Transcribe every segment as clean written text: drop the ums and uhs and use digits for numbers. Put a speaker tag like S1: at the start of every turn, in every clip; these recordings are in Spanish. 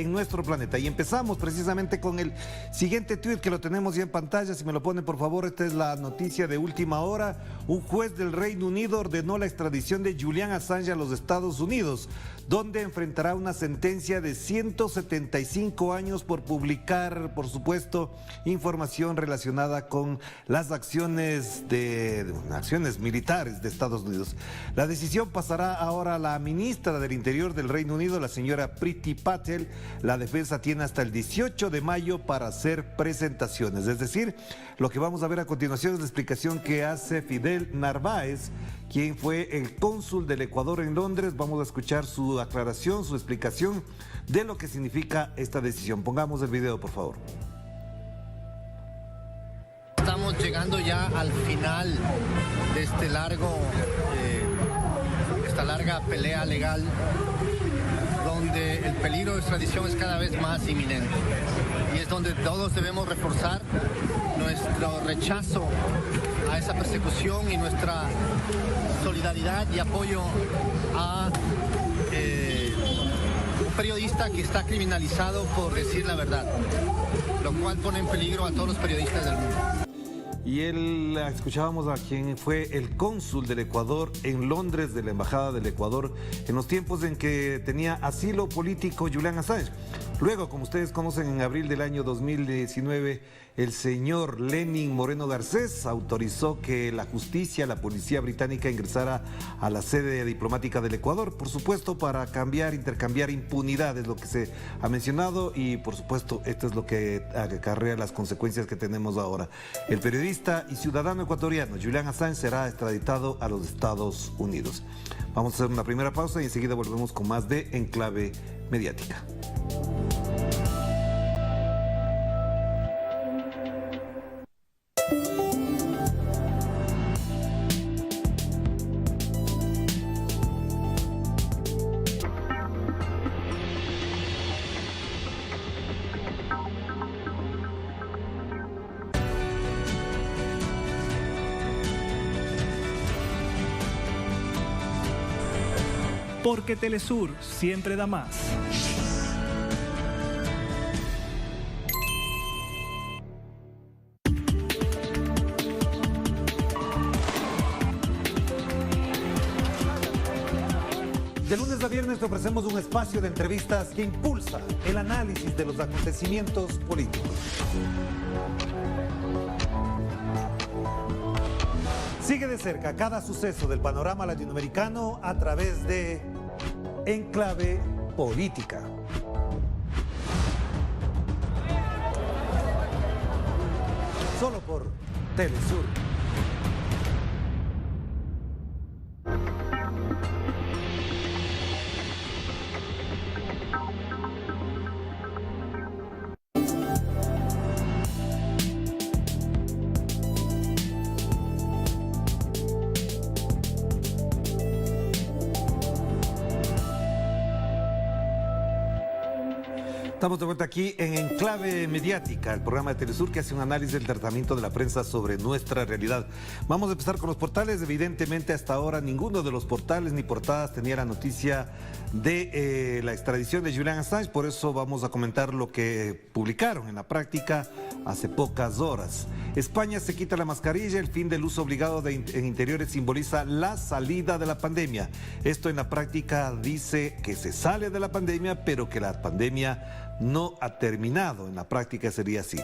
S1: en nuestro planeta. Y empezamos precisamente con el siguiente tuit que lo tenemos ya en pantalla. Si me lo ponen, por favor, esta es la noticia de última hora. Un juez del Reino Unido ordenó la extradición de Julian Assange a los Estados Unidos, donde enfrentará una sentencia de 175 años por publicar, por supuesto, información relacionada con las acciones militares de Estados Unidos. La decisión pasará ahora a la ministra del Interior del Reino Unido, la señora Priti Patel. La defensa tiene hasta el 18 de mayo para hacer presentaciones. Es decir, lo que vamos a ver a continuación es la explicación que hace Fidel Narváez, quien fue el cónsul del Ecuador en Londres. Vamos a escuchar su aclaración, su explicación de lo que significa esta decisión. Pongamos el video, por favor.
S2: Estamos llegando ya al final de esta larga pelea legal, donde el peligro de extradición es cada vez más inminente. Y es donde todos debemos reforzar nuestro rechazo a esa persecución y nuestra solidaridad y apoyo a un periodista que está criminalizado por decir la verdad, lo cual pone en peligro a todos los periodistas del mundo.
S1: Y escuchábamos a quien fue el cónsul del Ecuador en Londres, de la Embajada del Ecuador, en los tiempos en que tenía asilo político Julian Assange. Luego, como ustedes conocen, en abril del año 2019, el señor Lenin Moreno Garcés autorizó que la justicia, la policía británica ingresara a la sede diplomática del Ecuador, por supuesto, para intercambiar impunidad, es lo que se ha mencionado, y por supuesto, esto es lo que acarrea las consecuencias que tenemos ahora. El periodista y ciudadano ecuatoriano Julian Assange será extraditado a los Estados Unidos. Vamos a hacer una primera pausa y enseguida volvemos con más de Enclave Mediática.
S3: Porque Telesur siempre da más.
S1: De lunes a viernes te ofrecemos un espacio de entrevistas que impulsa el análisis de los acontecimientos políticos. Sigue de cerca cada suceso del panorama latinoamericano a través de Enclave Política. Solo por Telesur. Estamos de vuelta aquí en Enclave Mediática, el programa de Telesur que hace un análisis del tratamiento de la prensa sobre nuestra realidad. Vamos a empezar con los portales. Evidentemente, hasta ahora ninguno de los portales ni portadas tenía la noticia de la extradición de Julian Assange. Por eso vamos a comentar lo que publicaron en la práctica hace pocas horas. España se quita la mascarilla. El fin del uso obligado en interiores simboliza la salida de la pandemia. Esto en la práctica dice que se sale de la pandemia, pero que la pandemia no ha terminado. En la práctica sería así.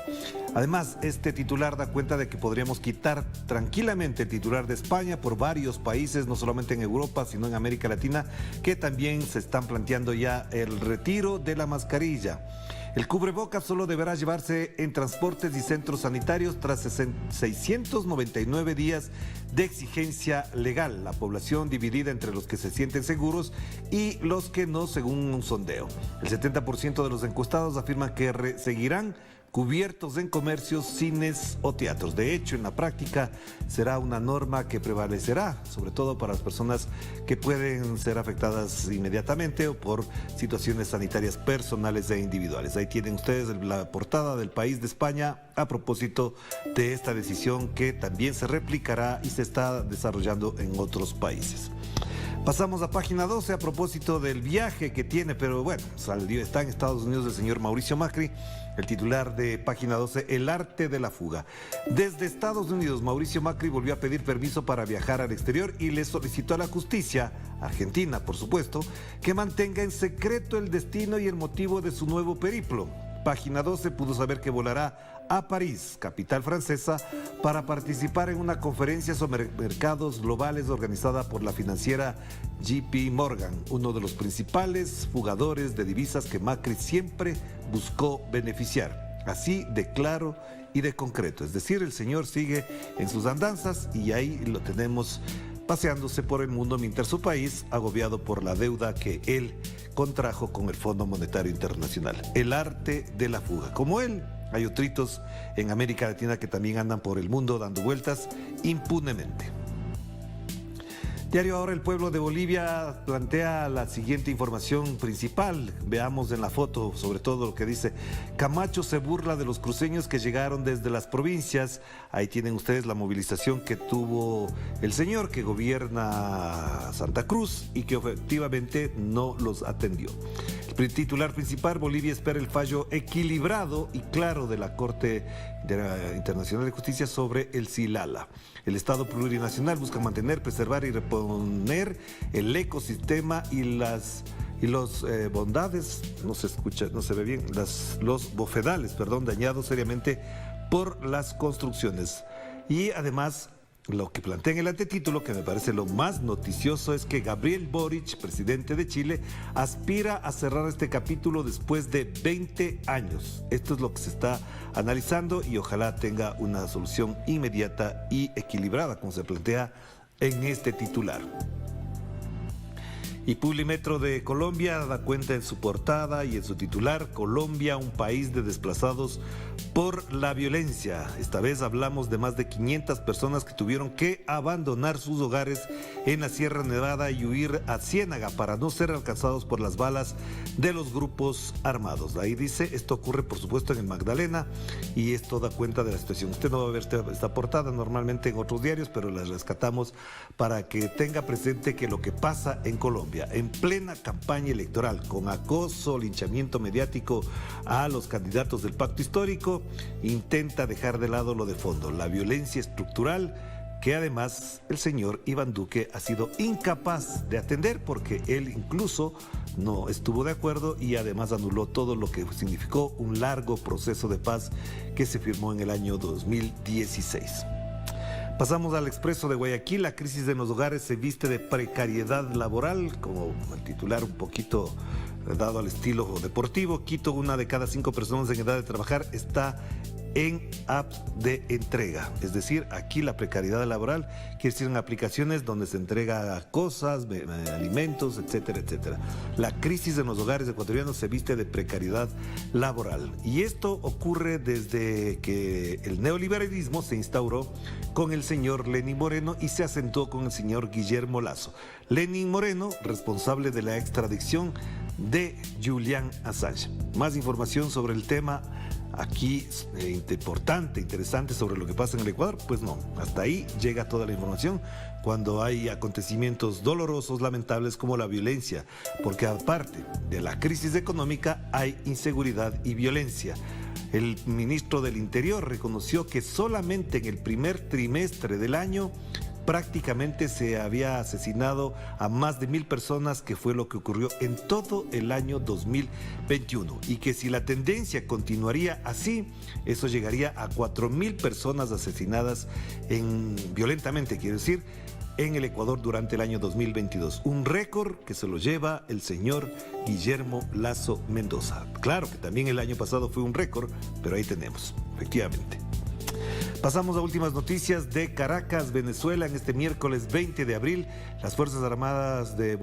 S1: Además, este titular da cuenta de que podríamos quitar tranquilamente el titular de España por varios países, no solamente en Europa, sino en América Latina, que también se están planteando ya el retiro de la mascarilla. El cubrebocas solo deberá llevarse en transportes y centros sanitarios tras 699 días de exigencia legal. La población dividida entre los que se sienten seguros y los que no, según un sondeo. El 70% de los encuestados afirman que seguirán cubiertos en comercios, cines o teatros. De hecho, en la práctica será una norma que prevalecerá, sobre todo para las personas que pueden ser afectadas inmediatamente o por situaciones sanitarias personales e individuales. Ahí tienen ustedes la portada del País de España a propósito de esta decisión que también se replicará y se está desarrollando en otros países. Pasamos a página 12 a propósito del viaje que tiene, pero bueno, está en Estados Unidos el señor Mauricio Macri, el titular de página 12, el arte de la fuga. Desde Estados Unidos, Mauricio Macri volvió a pedir permiso para viajar al exterior y le solicitó a la justicia, argentina por supuesto, que mantenga en secreto el destino y el motivo de su nuevo periplo. Página 12 pudo saber que volará a París, capital francesa, para participar en una conferencia sobre mercados globales organizada por la financiera JP Morgan, uno de los principales jugadores de divisas que Macri siempre buscó beneficiar. Así de claro y de concreto. Es decir, el señor sigue en sus andanzas y ahí lo tenemos paseándose por el mundo mientras su país, agobiado por la deuda que él contrajo con el Fondo Monetario Internacional. El arte de la fuga. Como él, hay otritos en América Latina que también andan por el mundo dando vueltas impunemente. Diario Ahora, El Pueblo de Bolivia plantea la siguiente información principal. Veamos en la foto sobre todo lo que dice: Camacho se burla de los cruceños que llegaron desde las provincias. Ahí tienen ustedes la movilización que tuvo el señor que gobierna Santa Cruz y que efectivamente no los atendió. El titular principal: Bolivia espera el fallo equilibrado y claro de la Corte Internacional de Justicia sobre el Silala. El Estado plurinacional busca mantener, preservar y reponer el ecosistema y los bondades, no se escucha, no se ve bien, los bofedales, dañados seriamente por las construcciones. Y además, lo que plantea en el antetítulo, que me parece lo más noticioso, es que Gabriel Boric, presidente de Chile, aspira a cerrar este capítulo después de 20 años. Esto es lo que se está analizando y ojalá tenga una solución inmediata y equilibrada, como se plantea en este titular. Y Publimetro de Colombia da cuenta en su portada y en su titular: Colombia, un país de desplazados por la violencia. Esta vez hablamos de más de 500 personas que tuvieron que abandonar sus hogares en la Sierra Nevada y huir a Ciénaga para no ser alcanzados por las balas de los grupos armados. Ahí dice, esto ocurre por supuesto en el Magdalena y esto da cuenta de la situación. Usted no va a ver esta portada normalmente en otros diarios, pero la rescatamos para que tenga presente que lo que pasa en Colombia, en plena campaña electoral, con acoso, linchamiento mediático a los candidatos del pacto histórico, intenta dejar de lado lo de fondo, la violencia estructural, que además el señor Iván Duque ha sido incapaz de atender porque él incluso no estuvo de acuerdo y además anuló todo lo que significó un largo proceso de paz que se firmó en el año 2016. Pasamos al Expreso de Guayaquil. La crisis en los hogares se viste de precariedad laboral, como el titular un poquito dado al estilo deportivo. Quito, 1 de cada 5 personas en edad de trabajar está en apps de entrega. Es decir, aquí la precariedad laboral quiere decir en aplicaciones donde se entrega cosas, alimentos, etcétera, etcétera. La crisis en los hogares ecuatorianos se viste de precariedad laboral. Y esto ocurre desde que el neoliberalismo se instauró con el señor Lenín Moreno y se acentuó con el señor Guillermo Lasso. Lenín Moreno, responsable de la extradición de Julian Assange. Más información sobre el tema aquí importante, interesante sobre lo que pasa en el Ecuador, pues no, hasta ahí llega toda la información cuando hay acontecimientos dolorosos, lamentables como la violencia, porque aparte de la crisis económica hay inseguridad y violencia. El ministro del Interior reconoció que solamente en el primer trimestre del año prácticamente se había asesinado a más de 1,000 personas, que fue lo que ocurrió en todo el año 2021. Y que si la tendencia continuaría así, eso llegaría a 4,000 personas asesinadas violentamente, quiero decir, en el Ecuador durante el año 2022. Un récord que se lo lleva el señor Guillermo Lasso Mendoza. Claro que también el año pasado fue un récord, pero ahí tenemos, efectivamente. Pasamos a últimas noticias de Caracas, Venezuela. En este miércoles 20 de abril, las Fuerzas Armadas de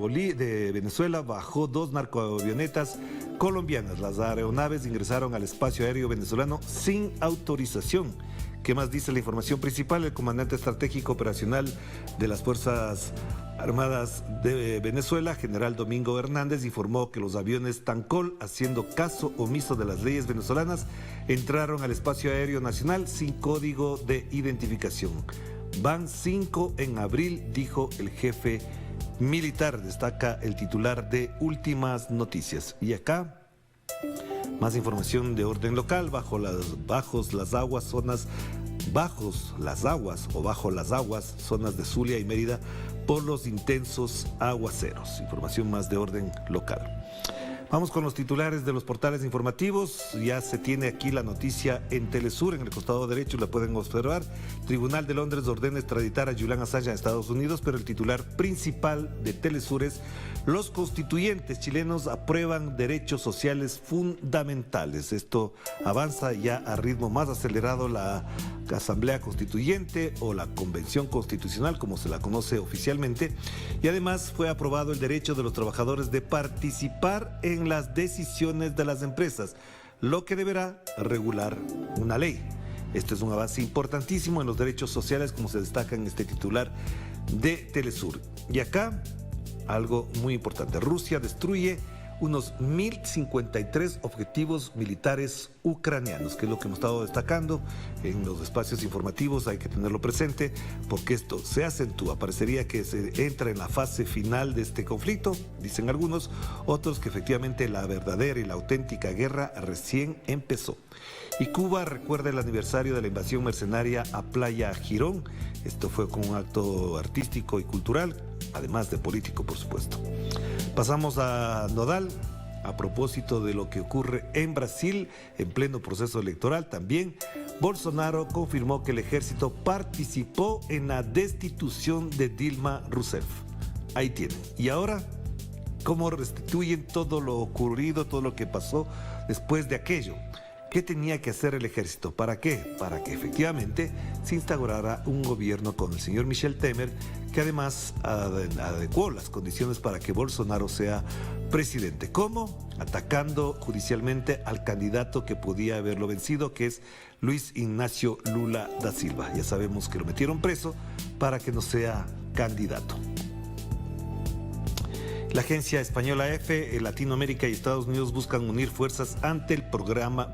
S1: Venezuela bajó 2 narcoavionetas colombianas. Las aeronaves ingresaron al espacio aéreo venezolano sin autorización. ¿Qué más dice la información principal? El comandante estratégico operacional de las Fuerzas Armadas de Venezuela, general Domingo Hernández, informó que los aviones Tancol, haciendo caso omiso de las leyes venezolanas, entraron al espacio aéreo nacional sin código de identificación. Van 5 en abril, dijo el jefe militar, destaca el titular de Últimas Noticias. Y acá, más información de orden local, bajo las aguas, zonas de Zulia y Mérida, por los intensos aguaceros. Información más de orden local. Vamos con los titulares de los portales informativos. Ya se tiene aquí la noticia en Telesur, en el costado derecho la pueden observar. Tribunal de Londres ordena extraditar a Julian Assange a Estados Unidos, pero el titular principal de Telesur es: los constituyentes chilenos aprueban derechos sociales fundamentales. Esto avanza ya a ritmo más acelerado la Asamblea Constituyente o la Convención Constitucional, como se la conoce oficialmente, y además fue aprobado el derecho de los trabajadores de participar en las decisiones de las empresas, lo que deberá regular una ley. Este es un avance importantísimo en los derechos sociales, como se destaca en este titular de Telesur. Y acá, algo muy importante: Rusia destruye unos 1.053 objetivos militares ucranianos, que es lo que hemos estado destacando en los espacios informativos. Hay que tenerlo presente porque esto se acentúa. Parecería que se entra en la fase final de este conflicto, dicen algunos, otros que efectivamente la verdadera y la auténtica guerra recién empezó. Y Cuba recuerda el aniversario de la invasión mercenaria a Playa Girón. Esto fue con un acto artístico y cultural, además de político, por supuesto. Pasamos a Nodal, a propósito de lo que ocurre en Brasil en pleno proceso electoral. También Bolsonaro confirmó que el ejército participó en la destitución de Dilma Rousseff. Ahí tienen. Y ahora, ¿cómo restituyen todo lo ocurrido, todo lo que pasó después de aquello? ¿Qué tenía que hacer el ejército? ¿Para qué? Para que efectivamente se instaurara un gobierno con el señor Michel Temer, que además adecuó las condiciones para que Bolsonaro sea presidente. ¿Cómo? Atacando judicialmente al candidato que podía haberlo vencido, que es Luis Ignacio Lula da Silva. Ya sabemos que lo metieron preso para que no sea candidato. La agencia española EFE, Latinoamérica y Estados Unidos buscan unir fuerzas ante el problema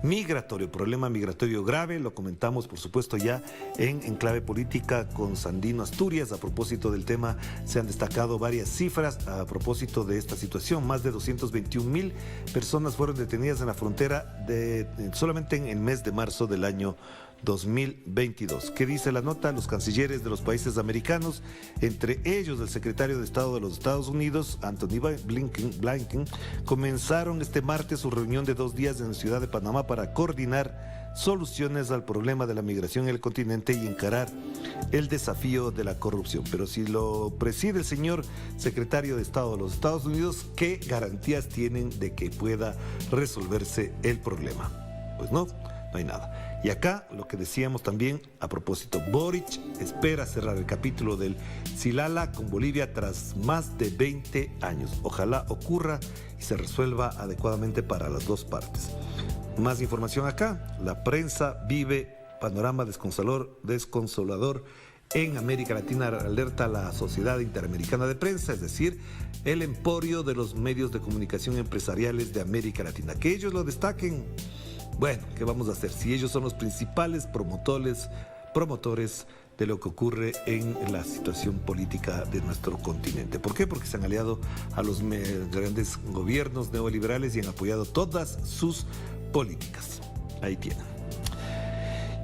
S1: migratorio grave. Lo comentamos, por supuesto, ya en Enclave Política con Sandino Asturias. A propósito del tema, se han destacado varias cifras a propósito de esta situación. Más de 221,000 personas fueron detenidas en la frontera solamente en el mes de marzo del año 2022. ¿Qué dice la nota? Los cancilleres de los países americanos, entre ellos el secretario de Estado de los Estados Unidos, Anthony Blinken, comenzaron este martes su reunión de 2 días en la ciudad de Panamá para coordinar soluciones al problema de la migración en el continente y encarar el desafío de la corrupción. Pero si lo preside el señor secretario de Estado de los Estados Unidos, ¿qué garantías tienen de que pueda resolverse el problema? Pues no hay nada. Y acá lo que decíamos también a propósito: Boric espera cerrar el capítulo del Silala con Bolivia tras más de 20 años. Ojalá ocurra y se resuelva adecuadamente para las dos partes. Más información acá. La prensa vive panorama desconsolador en América Latina, alerta la Sociedad Interamericana de Prensa, es decir, el emporio de los medios de comunicación empresariales de América Latina. Que ellos lo destaquen. Bueno, ¿qué vamos a hacer si ellos son los principales promotores de lo que ocurre en la situación política de nuestro continente? ¿Por qué? Porque se han aliado a los grandes gobiernos neoliberales y han apoyado todas sus políticas. Ahí tienen.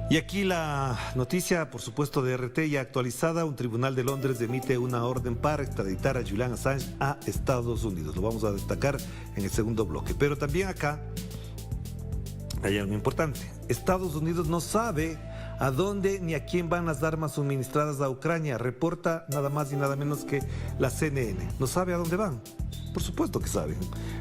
S1: Y aquí la noticia, por supuesto, de RT ya actualizada. Un tribunal de Londres emite una orden para extraditar a Julian Assange a Estados Unidos. Lo vamos a destacar en el segundo bloque. Pero también acá hay algo importante. Estados Unidos no sabe a dónde ni a quién van las armas suministradas a Ucrania. Reporta nada más y nada menos que la CNN. No sabe a dónde van. Por supuesto que saben.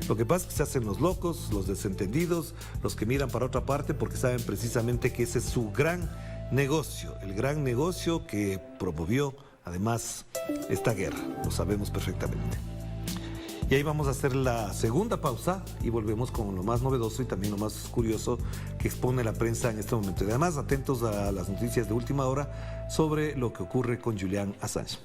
S1: Lo que pasa es que se hacen los locos, los desentendidos, los que miran para otra parte, porque saben precisamente que ese es su gran negocio. El gran negocio que promovió además esta guerra. Lo sabemos perfectamente. Y ahí vamos a hacer la segunda pausa y volvemos con lo más novedoso y también lo más curioso que expone la prensa en este momento. Y además, atentos a las noticias de última hora sobre lo que ocurre con Julian Assange.